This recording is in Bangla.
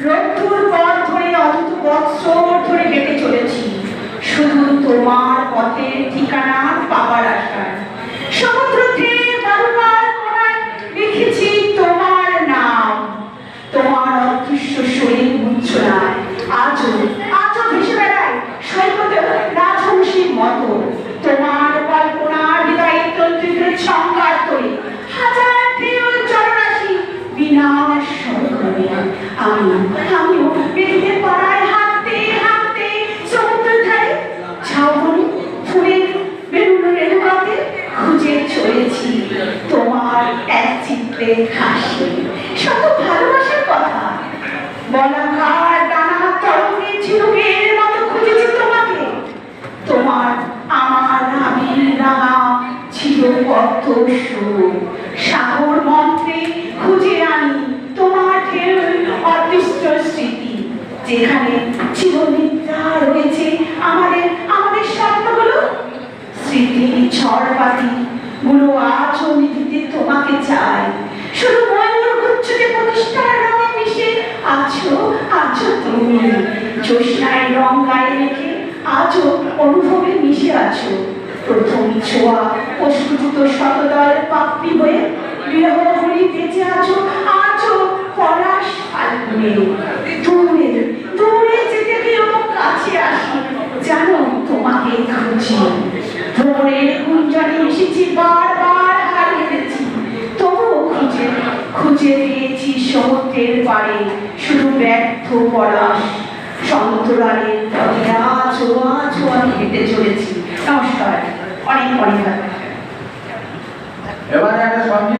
রোদ্দুর পথ ধরে অযুত বৎসর ধরে হেঁটে চলেছি শুধু তোমার পথের ঠিকানা পাবার আশায়। সমুদ্র তীরে বালুকার কোণায় লিখেছি তোমার নাম। তোমার অদৃশ্য শরীর মূর্ছনায় আজও আজও ভেসে বেড়ায় সৈকতে রাজহংসীর মতো। তোমার কল্পনার হৃদয়ে তন্ত্রীদের সংঘাত করে হাজার ঢেউ জলরাশি বিনাশ করে আমিও বেরিয়ে পাড়ায় হাঁটতে হাঁটতে সমুদ্রের ধারে ঝাউবনে ফুলের বেরুনো রেণুকাতে খুঁজে চলেছি তোমার এক চিত্রের হাসি। শত ভালোবাসার কথা বলাকার ডানা তরঙ্গে ঝিনুকের মতো খুঁজেছি তোমাকে। তোমার আমার নামের রাঙা ছিল কত সুর। সাগর মন্ত্রে খুঁজে আনি তোমার ঢেউ অদৃষ্ট স্মৃতি, যেখানে চিরনিদ্রা রয়েছে আমাদের আমাদের স্বপ্নগুলো। স্মৃতির ঝড়বাতি গুলো আজও নিধিতে তোমাকে চাই। শুধু ময়ূর গুচ্ছতে প্রতিষ্ঠার রঙে মিশে আছো আছো তুমি। জ্যোৎস্নায় রং গায়ে রেখে আজও অনুভবে মিশে আছো। প্রথম ছোঁয়া প্রস্ফুটিত শতদল পাপড়ি হয়ে বিরহ ভরি বেঁচে আছো আজও পলাশ ফাল্গুনে। দূরে দূরে যেতে গিয়েও কাছে আসি জানো তোমাকে খুঁজি। ভোরের গুঞ্জনে এসেছি বারবার হারিয়ে গেছি, তবুও খুঁজে খুঁজে পেয়েছি সমুদ্রের পাড়ে শুধু ব্যর্থ পলাশ। সন্তরালের পথে আজও আজও আমি হেঁটে চলেছি। নমস্কার, অনেক অনেক। এবারে একটা